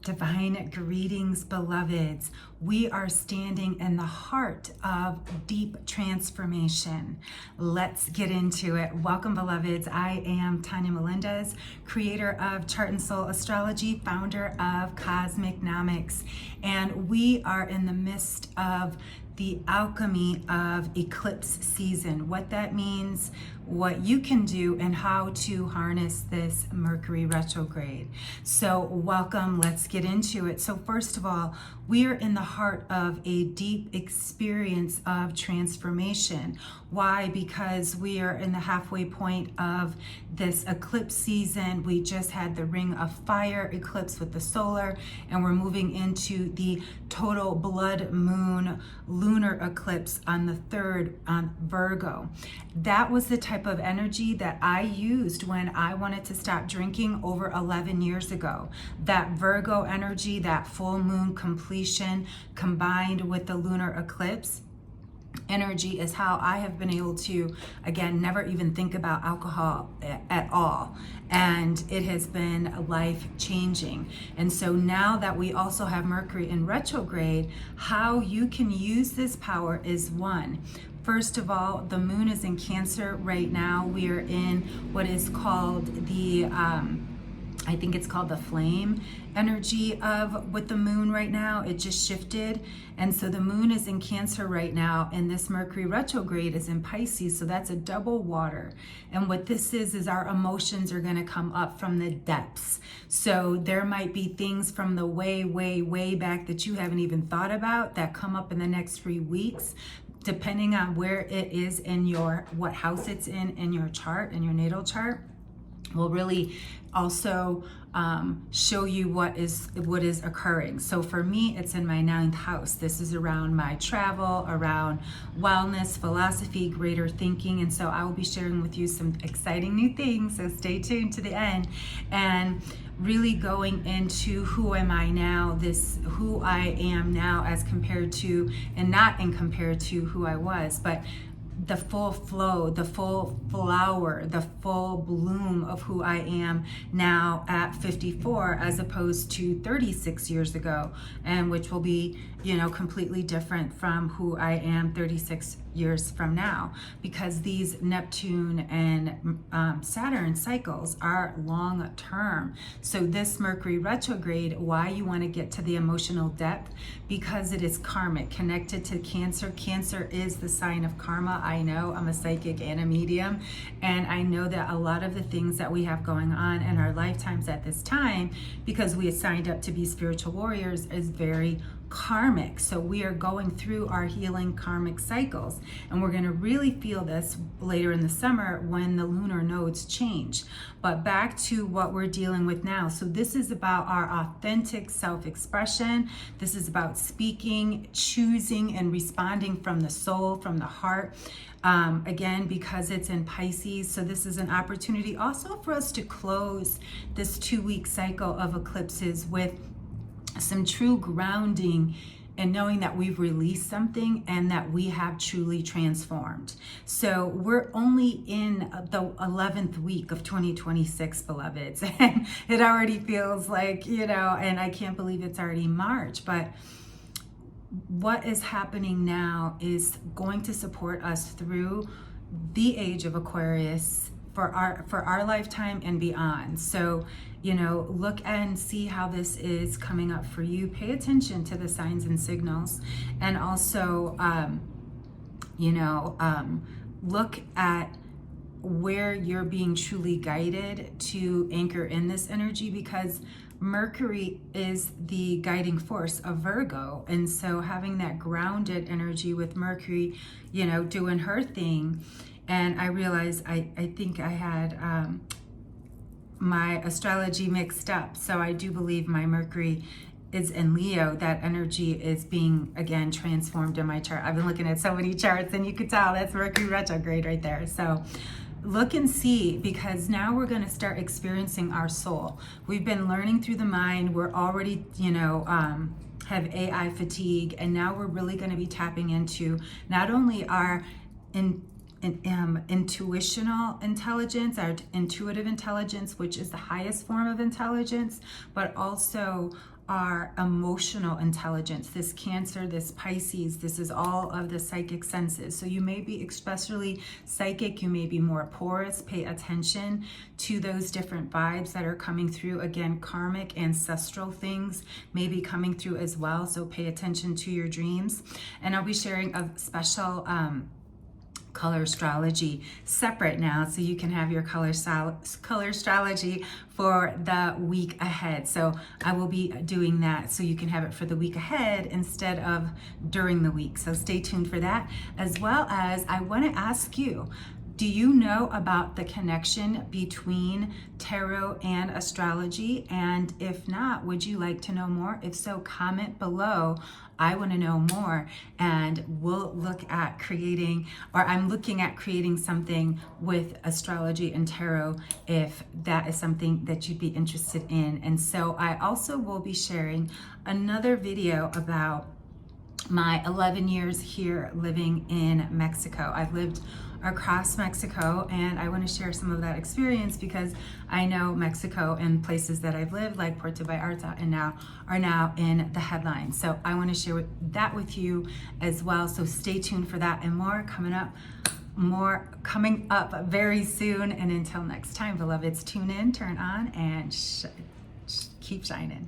Divine greetings, beloveds. We are standing in the heart of deep transformation. Let's get into it. Welcome, beloveds. I am Tanya Melendez, creator of Chart and Soul Astrology, founder of Cosmicnomics, and we are in the midst of the alchemy of eclipse season. What that means, what you can do, and how to harness this Mercury retrograde. So welcome, let's get into it. So first of all, we are in the heart of a deep experience of transformation. Why? Because we are in the halfway point of this eclipse season. We just had the Ring of Fire eclipse with the solar, and we're moving into the total blood moon lunar eclipse on the 3rd on Virgo. That was the type of energy that I used when I wanted to stop drinking over 11 years ago. That Virgo energy, that full moon completion combined with the lunar eclipse energy is how I have been able to, again, never even think about alcohol at all. And it has been life changing. And so now that we also have Mercury in retrograde, how you can use this power is one. First of all, the moon is in Cancer right now. We are in what is called the I think it's called the flame energy of with the moon right now. It just shifted. And so the moon is in Cancer right now, and this Mercury retrograde is in Pisces. So that's a double water. And what this is our emotions are going to come up from the depths. So there might be things from the way back that you haven't even thought about that come up in the next 3 weeks, depending on where it is in what house it's in your chart, in your natal chart. Will really also show you what is occurring. So for me, it's in my 9th house. This is around my travel, around wellness, philosophy, greater thinking. And so I will be sharing with you some exciting new things. So stay tuned to the end and really going into who am I now, who I am now as compared to, and not in compared to who I was, but the full flow, the full flower, the full bloom of who I am now at 54 as opposed to 36 years ago, and which will be, completely different from who I am 36 years from now, because these Neptune and Saturn cycles are long term. So this Mercury retrograde, why you want to get to the emotional depth, because it is karmic, connected to Cancer. Cancer is the sign of karma. I know, I'm a psychic and a medium, and I know that a lot of the things that we have going on in our lifetimes at this time, because we have signed up to be spiritual warriors, is very karmic. So we are going through our healing karmic cycles, and we're going to really feel this later in the summer when the lunar nodes change. But back to what we're dealing with now. So this is about our authentic self-expression. This is about speaking, choosing, and responding from the soul, from the heart. Again, because it's in Pisces. So this is an opportunity also for us to close this 2-week cycle of eclipses with some true grounding and knowing that we've released something and that we have truly transformed. So we're only in the 11th week of 2026, beloveds, and it already feels like, and I can't believe it's already March, but what is happening now is going to support us through the age of Aquarius for our lifetime and beyond. So, look and see how this is coming up for you. Pay attention to the signs and signals, and also, look at where you're being truly guided to anchor in this energy, because Mercury is the guiding force of Virgo. And so having that grounded energy with Mercury, doing her thing. And I realized I think I had my astrology mixed up. So I do believe my Mercury is in Leo. That energy is being, again, transformed in my chart. I've been looking at so many charts, and you could tell that's Mercury retrograde right there. So look and see, because now we're going to start experiencing our soul. We've been learning through the mind. We're already, have AI fatigue, and now we're really going to be tapping into not only our intuitional intelligence, our intuitive intelligence, which is the highest form of intelligence, but also our emotional intelligence. This Cancer, this Pisces, this is all of the psychic senses. So you may be especially psychic, you may be more porous. Pay attention to those different vibes that are coming through. Again, karmic, ancestral things may be coming through as well. So pay attention to your dreams. And I'll be sharing a special color astrology separate now, so you can have your color astrology for the week ahead. So I will be doing that so you can have it for the week ahead instead of during the week. So stay tuned for that. As well as I want to ask you, do you know about the connection between tarot and astrology? And if not, would you like to know more? If so, comment below. I want to know more, and we'll look at creating, or I'm looking at creating something with astrology and tarot if that is something that you'd be interested in. And so I also will be sharing another video about my 11 years here living in Mexico. I've lived across Mexico, and I want to share some of that experience because I know Mexico and places that I've lived like Puerto Vallarta and are now in the headlines. So I want to share that with you as well. So stay tuned for that and more coming up very soon. And until next time, beloveds, tune in, turn on, and keep shining.